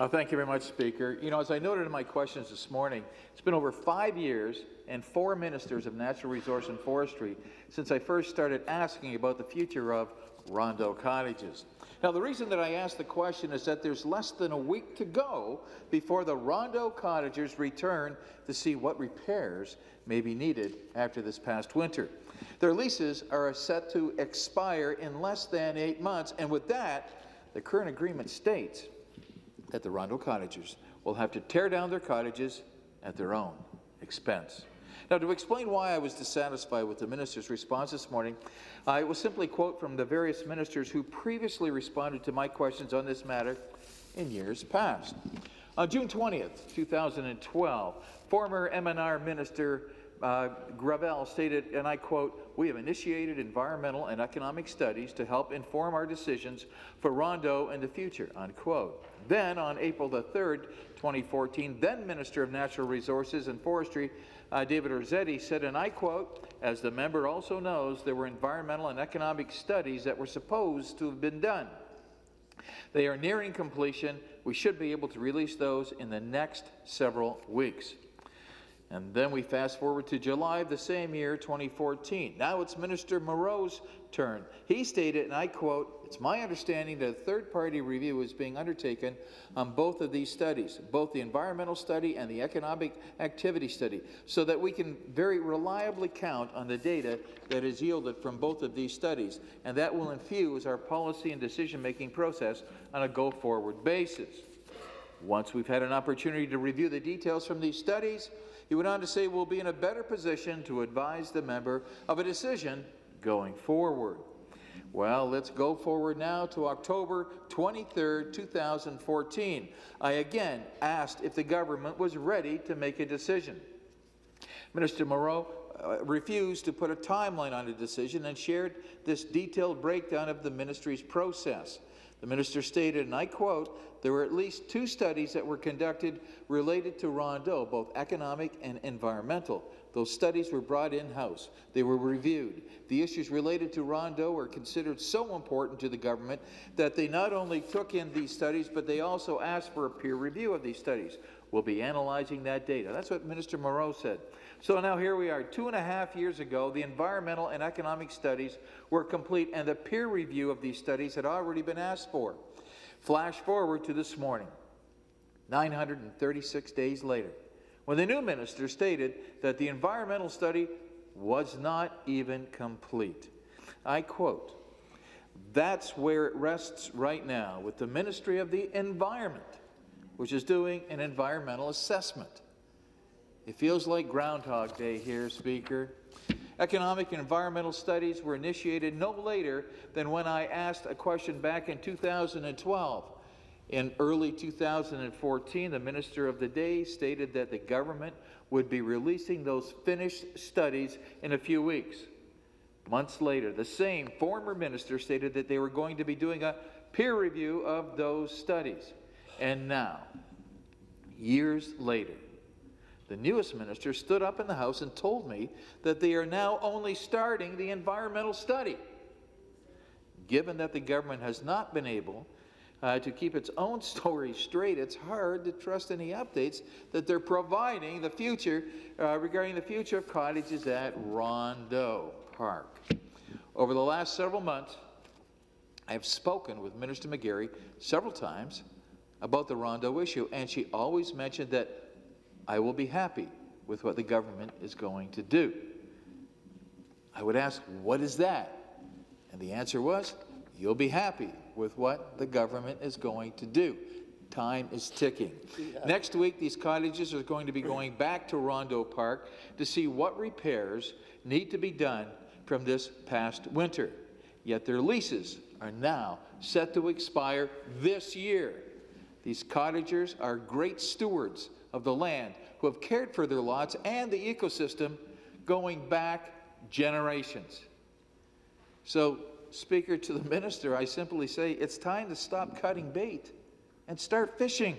Thank you very much, Speaker. You know, as I noted in my questions this morning, it's been over 5 years and 4 ministers of natural resource and forestry since I first started asking about the future of Rondeau cottages. Now, the reason that I asked the question is that there's less than a week to go before the Rondeau cottagers return to see what repairs may be needed after this past winter. Their leases are set to expire in less than 8 months, and with that, the current agreement states that the Rondeau cottagers will have to tear down their cottages at their own expense. Now, to explain why I was dissatisfied with the minister's response this morning, I will simply quote from the various ministers who previously responded to my questions on this matter in years past. On June 20th, 2012, former MNR Minister Gravel stated, and I quote, "We have initiated environmental and economic studies to help inform our decisions for Rondeau in the future," unquote. Then, on April the 3rd, 2014, then Minister of Natural Resources and Forestry, David Orzetti, said, and I quote, "As the member also knows, there were environmental and economic studies that were supposed to have been done. They are nearing completion. We should be able to release those in the next several weeks." And then we fast forward to July of the same year, 2014. Now it's Minister Moreau's turn. He stated, and I quote, "It's my understanding that a third-party review is being undertaken on both of these studies, both the environmental study and the economic activity study, so that we can very reliably count on the data that is yielded from both of these studies, and that will infuse our policy and decision-making process on a go-forward basis. Once we've had an opportunity to review the details from these studies," he went on to say, "we'll be in a better position to advise the member of a decision going forward." Well, let's go forward now to October 23rd, 2014. I again asked if the government was ready to make a decision. Minister Moreau refused to put a timeline on the decision and shared this detailed breakdown of the ministry's process. The minister stated, and I quote, "There were at least 2 studies that were conducted related to Rondeau, both economic and environmental. Those studies were brought in-house. They were reviewed. The issues related to Rondeau were considered so important to the government that they not only took in these studies, but they also asked for a peer review of these studies. We'll be analyzing that data." That's what Minister Moreau said. So now here we are, 2.5 years ago, the environmental and economic studies were complete, and the peer review of these studies had already been asked for. Flash forward to this morning, 936 days later, when the new minister stated that the environmental study was not even complete. I quote, "That's where it rests right now with the Ministry of the Environment, which is doing an environmental assessment." It feels like Groundhog Day here, Speaker. Economic and environmental studies were initiated no later than when I asked a question back in 2012. In early 2014, the minister of the day stated that the government would be releasing those finished studies in a few weeks. Months later, the same former minister stated that they were going to be doing a peer review of those studies. And now, years later, the newest minister stood up in the House and told me that they are now only starting the environmental study. Given that the government has not been able to keep its own story straight, it's hard to trust any updates that they're providing the future regarding the future of cottages at Rondeau Park. Over the last several months, I have spoken with Minister McGarry several times about the Rondeau issue, and she always mentioned that I will be happy with what the government is going to do. I would ask, what is that? And the answer was, you'll be happy with what the government is going to do. Time is ticking. Yeah. Next week, these cottages are going to be going back to Rondeau Park to see what repairs need to be done from this past winter. Yet their leases are now set to expire this year. These cottagers are great stewards of the land who have cared for their lots and the ecosystem going back generations. So, Speaker, to the minister, I simply say it's time to stop cutting bait and start fishing.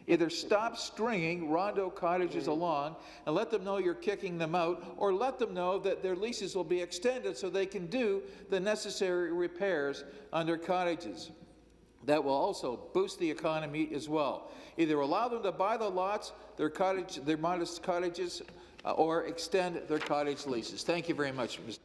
Either stop stringing Rondeau cottages along and let them know you're kicking them out, or let them know that their leases will be extended so they can do the necessary repairs on their cottages. that will also boost the economy as well. Either allow them to buy the lots, their modest cottages, or extend their cottage leases. Thank you very much, Mr.